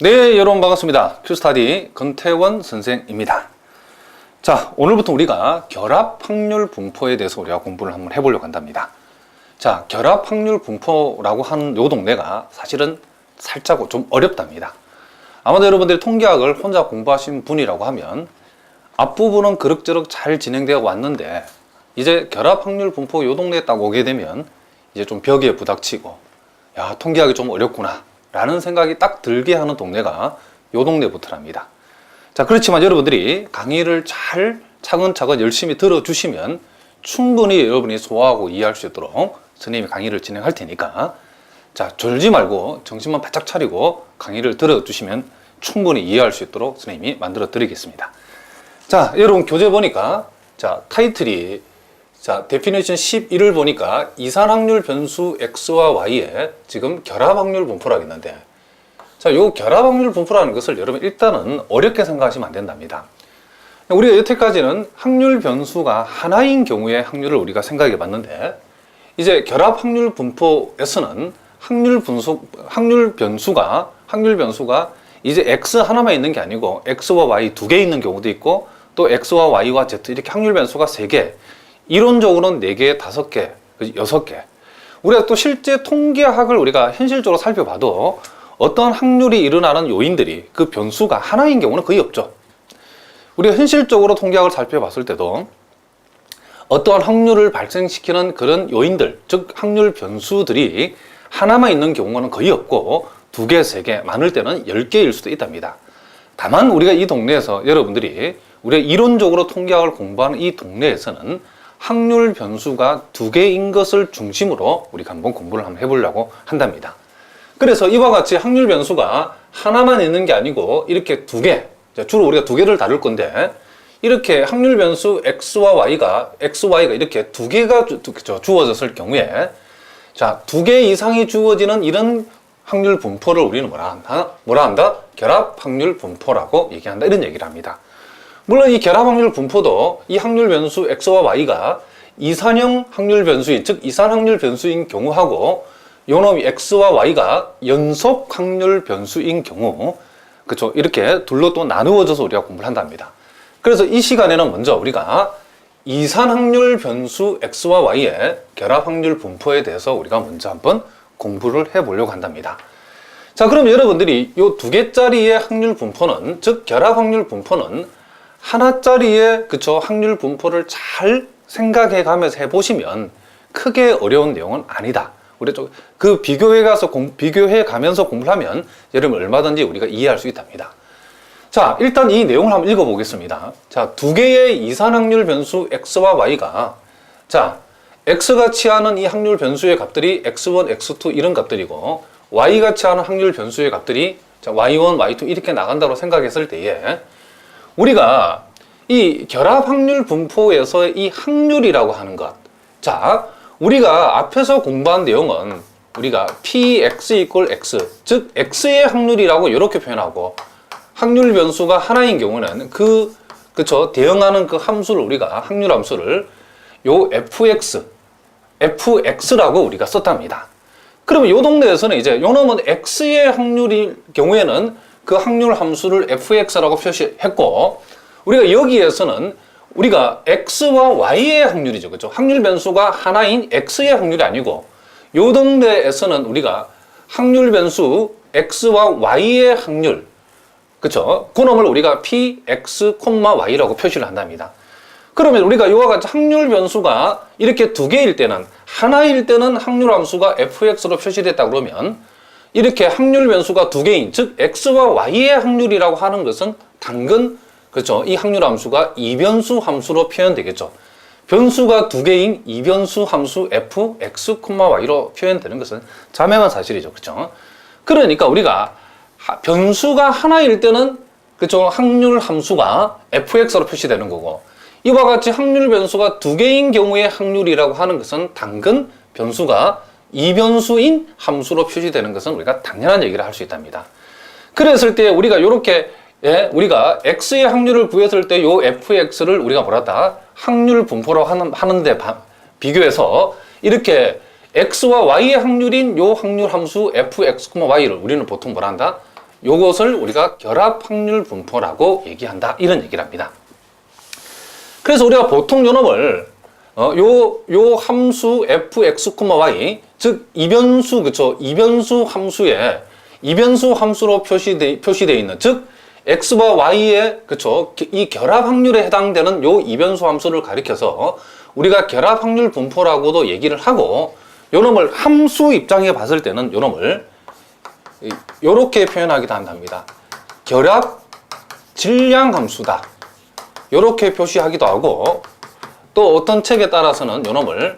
네, 여러분 반갑습니다. 큐스타디 권태원 선생입니다. 자, 오늘부터 우리가 결합 확률 분포에 대해서 우리가 공부를 한번 해보려고 한답니다. 자, 결합 확률 분포라고 하는 요 동네가 사실은 살짝 좀 어렵답니다. 아마도 여러분들이 통계학을 혼자 공부하신 분이라고 하면 앞부분은 그럭저럭 잘 진행되어 왔는데 이제 결합 확률 분포 요 동네에 딱 오게 되면 이제 좀 벽에 부닥치고 야, 통계학이 좀 어렵구나 라는 생각이 딱 들게 하는 동네가 요 동네부터랍니다. 자, 그렇지만 여러분들이 강의를 잘 차근차근 열심히 들어주시면 충분히 여러분이 소화하고 이해할 수 있도록 선생님이 강의를 진행할 테니까 자, 졸지 말고 정신만 바짝 차리고 강의를 들어주시면 충분히 이해할 수 있도록 선생님이 만들어 드리겠습니다. 자, 여러분 교재 보니까 자, 타이틀이 자, 데피니션 11을 보니까 이산확률 변수 X와 Y의 지금 결합확률 분포라고 있는데 자, 요 결합확률 분포라는 것을 여러분 일단은 어렵게 생각하시면 안 된답니다. 우리가 여태까지는 확률 변수가 하나인 경우의 확률을 우리가 생각해 봤는데 이제 결합확률 분포에서는 확률 변수가 이제 X 하나만 있는 게 아니고 X와 Y 두 개 있는 경우도 있고 또 X와 Y와 Z 이렇게 확률 변수가 세 개 이론적으로는 4개, 5개, 6개. 우리가 또 실제 통계학을 우리가 현실적으로 살펴봐도 어떤 확률이 일어나는 요인들이 그 변수가 하나인 경우는 거의 없죠. 우리가 현실적으로 통계학을 살펴봤을 때도 어떠한 확률을 발생시키는 그런 요인들, 즉 확률 변수들이 하나만 있는 경우는 거의 없고 2개, 3개, 많을 때는 10개일 수도 있답니다. 다만 우리가 이 동네에서 여러분들이 우리가 이론적으로 통계학을 공부하는 이 동네에서는 확률 변수가 2개인 것을 중심으로 우리가 한번 공부를 한번 해보려고 한답니다. 그래서 이와 같이 확률 변수가 하나만 있는 게 아니고 이렇게 2개, 주로 우리가 2개를 다룰 건데 이렇게 확률 변수 X와 Y가 이렇게 2개가 주어졌을 경우에 자, 2개 이상이 주어지는 이런 확률 분포를 우리는 뭐라 한다? 결합 확률 분포라고 얘기한다. 이런 얘기를 합니다. 물론 이 결합 확률 분포도 이 확률 변수 X와 Y가 이산형 확률 변수인, 즉 이산 확률 변수인 경우하고 요놈이 X와 Y가 연속 확률 변수인 경우, 그렇죠? 이렇게 둘로 또 나누어져서 우리가 공부를 한답니다. 그래서 이 시간에는 먼저 우리가 이산 확률 변수 X와 Y의 결합 확률 분포에 대해서 우리가 먼저 한번 공부를 해보려고 한답니다. 자, 그럼 여러분들이 요 2개짜리의 확률 분포는, 즉 결합 확률 분포는 하나짜리의 그쵸 확률 분포를 잘 생각해 가면서 해보시면 크게 어려운 내용은 아니다. 우리 그 비교해 가면서 공부를 하면 여러분 얼마든지 우리가 이해할 수 있답니다. 자, 일단 이 내용을 한번 읽어보겠습니다. 자, 2개의 이산 확률 변수 X와 Y가 자, X가 취하는 이 확률 변수의 값들이 X1, X2 이런 값들이고 Y가 취하는 확률 변수의 값들이 자, Y1, Y2 이렇게 나간다고 생각했을 때에 우리가 이 결합 확률 분포에서의 이 확률이라고 하는 것. 자, 우리가 앞에서 공부한 내용은 우리가 Px equal X, 즉 X의 확률이라고 이렇게 표현하고 확률 변수가 하나인 경우는 그쵸, 대응하는 그 함수를 우리가 확률 함수를 요 fx라고 우리가 썼답니다. 그러면 요 동네에서는 이제 요 놈은 X의 확률일 경우에는 그 확률 함수를 fx라고 표시했고 우리가 여기에서는 우리가 x와 y의 확률이죠. 그렇죠? 확률 변수가 하나인 x의 확률이 아니고 요 동네에서는 우리가 확률 변수 x와 y의 확률 그렇죠? 그놈을 우리가 px, y라고 표시를 한답니다. 그러면 우리가 이와 같이 확률 변수가 이렇게 2개일 때는 하나일 때는 확률 함수가 fx로 표시됐다 그러면 이렇게 확률 변수가 2개인, 즉 X와 Y의 확률이라고 하는 것은 당근, 그렇죠? 이 확률 함수가 이변수 함수로 표현되겠죠. 변수가 2개인 이변수 함수 f, x, y로 표현되는 것은 자명한 사실이죠. 그렇죠? 그러니까 우리가 변수가 하나일 때는 그렇죠? 확률 함수가 fx로 표시되는 거고 이와 같이 확률 변수가 2개인 경우의 확률이라고 하는 것은 당근 변수가 이변수인 함수로 표시되는 것은 우리가 당연한 얘기를 할 수 있답니다. 그랬을 때 우리가 이렇게 우리가 x의 확률을 구했을 때 요 fx를 우리가 뭐라다 확률 분포라고 하는데 비교해서 이렇게 x와 y의 확률인 요 확률 함수 fx, y를 우리는 보통 뭐라 한다? 요것을 우리가 결합 확률 분포라고 얘기한다. 이런 얘기를 합니다. 그래서 우리가 보통 요놈을 요 함수 fx, y, 즉 이변수, 그쵸? 이변수 함수에 이변수 함수로 표시되어 있는, 즉 x와 y의, 그쵸? 이 결합 확률에 해당되는 요 이변수 함수를 가리켜서 우리가 결합 확률 분포라고도 얘기를 하고, 요놈을 함수 입장에 봤을 때는 요놈을 요렇게 표현하기도 한답니다. 결합 질량 함수다. 요렇게 표시하기도 하고, 또 어떤 책에 따라서는 요놈을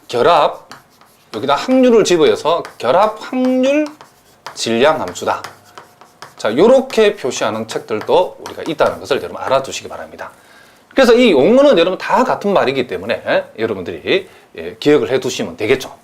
결합, 여기다 확률을 집어서 결합 확률 질량 함수다. 자, 요렇게 표시하는 책들도 우리가 있다는 것을 여러분 알아두시기 바랍니다. 그래서 이 용어는 여러분 다 같은 말이기 때문에 여러분들이 기억을 해 두시면 되겠죠.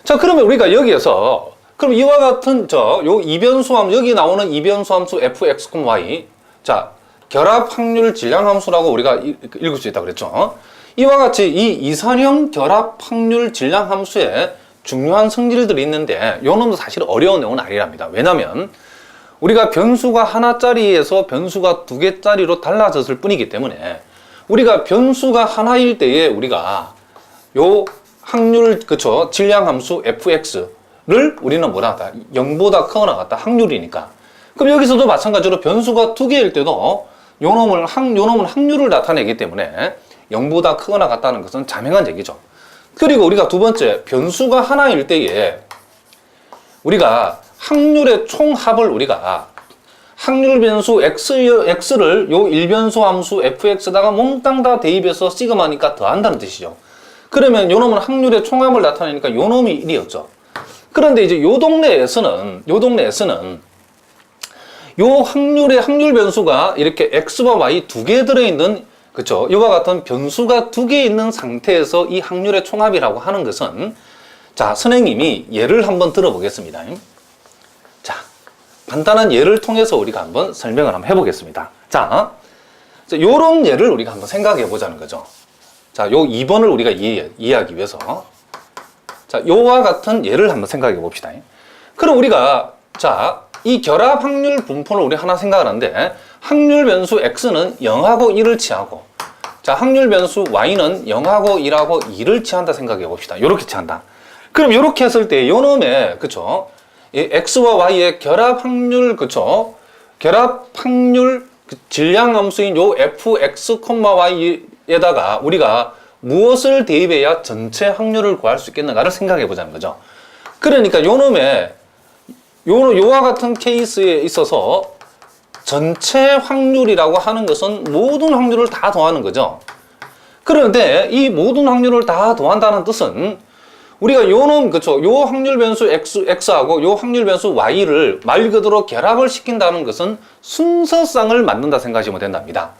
자, 그러면 우리가 여기에서 그럼 이와 같은 요 이변수 함수, 여기 나오는 이변수 함수 fx, y, 자, 결합 확률 질량 함수라고 우리가 읽을 수 있다고 그랬죠. 이와 같이 이 이산형 결합 확률 질량 함수에 중요한 성질들이 있는데 요 놈도 사실 어려운 내용은 아니랍니다. 왜냐하면 우리가 변수가 하나짜리에서 변수가 두 개짜리로 달라졌을 뿐이기 때문에 우리가 변수가 하나일 때에 우리가 요 확률, 그쵸, 질량 함수 fx를 우리는 뭐라 하다? 0보다 크거나 같다. 확률이니까. 그럼 여기서도 마찬가지로 변수가 두 개일 때도 요놈은 확률을 나타내기 때문에 0보다 크거나 같다는 것은 자명한 얘기죠. 그리고 우리가 두 번째, 변수가 하나일 때에 우리가 확률의 총합을 우리가 확률 변수 x를 요 일변수 함수 fx에다가 몽땅 다 대입해서 시그마니까 더한다는 뜻이죠. 그러면 요놈은 확률의 총합을 나타내니까 요놈이 1이었죠. 그런데 이제 요 동네에서는 요 확률 변수가 이렇게 x와 y 두 개 들어있는, 그쵸? 이와 같은 변수가 두 개 있는 상태에서 이 확률의 총합이라고 하는 것은, 자, 선생님이 예를 한번 들어보겠습니다. 자, 간단한 예를 통해서 우리가 한번 설명을 한번 해보겠습니다. 자, 요런 예를 우리가 한번 생각해 보자는 거죠. 자, 요 2번을 우리가 이해하기 위해서. 자, 요와 같은 예를 한번 생각해 봅시다. 그럼 우리가, 자, 이 결합 확률 분포를 우리 하나 생각을 하는데, 확률 변수 x는 0하고 1을 취하고, 자, 확률 변수 y는 0하고 1하고 2를 취한다 생각해 봅시다. 요렇게 취한다. 그럼 요렇게 했을 때 요놈의, 그쵸? 이 x와 y의 결합 확률, 그쵸? 결합 확률 질량 함수인 요 fx, y에다가 우리가 무엇을 대입해야 전체 확률을 구할 수 있겠는가를 생각해 보자는 거죠. 그러니까 요놈의 요와 같은 케이스에 있어서 전체 확률이라고 하는 것은 모든 확률을 다 더하는 거죠. 그런데 이 모든 확률을 다 더한다는 뜻은 우리가 요놈, 그쵸, 요 확률 변수 x하고 요 확률 변수 y를 말 그대로 결합을 시킨다는 것은 순서상을 만든다 생각하시면 된답니다.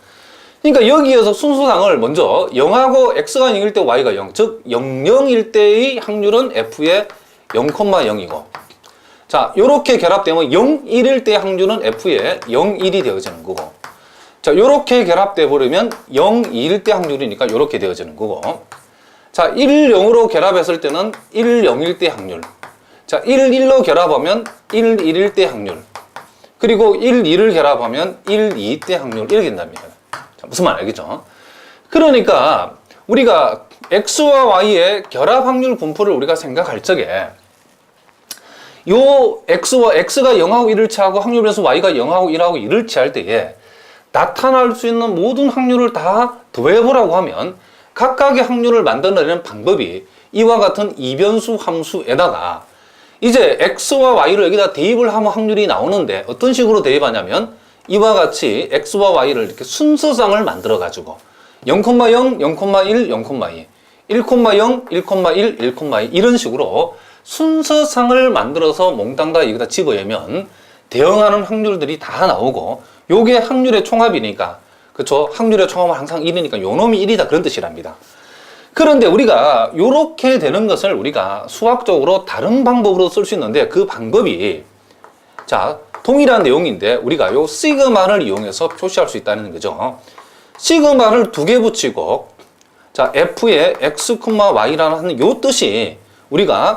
그러니까 여기에서 순서상을 먼저 0하고 x가 0일 때 y가 0, 즉 0, 0일 때의 확률은 f의 0,0이고, 자, 요렇게 결합되면 0, 1일 때 확률은 f의 0, 1이 되어지는 거고, 자, 요렇게 결합돼 버리면 0, 2일 때 확률이니까 요렇게 되어지는 거고, 자, 1, 0으로 결합했을 때는 1, 0일 때 확률, 자, 1, 1로 결합하면 1, 1일 때 확률, 그리고 1, 2를 결합하면 1, 2 때 확률, 이렇게 된답니다. 자, 무슨 말 알겠죠? 그러니까 우리가 x와 y의 결합 확률 분포를 우리가 생각할 적에 요 x가 0하고 1을 취하고 확률 변수 y가 0하고 1하고 2를 취할 때에 나타날 수 있는 모든 확률을 다 더해보라고 하면 각각의 확률을 만들어내는 방법이 이와 같은 이변수 함수에다가 이제 x와 y를 여기다 대입을 하면 확률이 나오는데 어떤 식으로 대입하냐면 이와 같이 x와 y를 이렇게 순서상을 만들어 가지고 0,0, 0,1, 0,2, 1,0, 1,1, 1,2 이런 식으로 순서상을 만들어서 몽땅 다 여기다 집어넣으면 대응하는 확률들이 다 나오고 요게 확률의 총합이니까, 그쵸? 확률의 총합은 항상 1이니까 요놈이 1이다 그런 뜻이랍니다. 그런데 우리가 요렇게 되는 것을 우리가 수학적으로 다른 방법으로 쓸 수 있는데 그 방법이, 자, 동일한 내용인데 우리가 요 시그마를 이용해서 표시할 수 있다는 거죠. 시그마를 두 개 붙이고, 자, f의 x, y라는 요 뜻이 우리가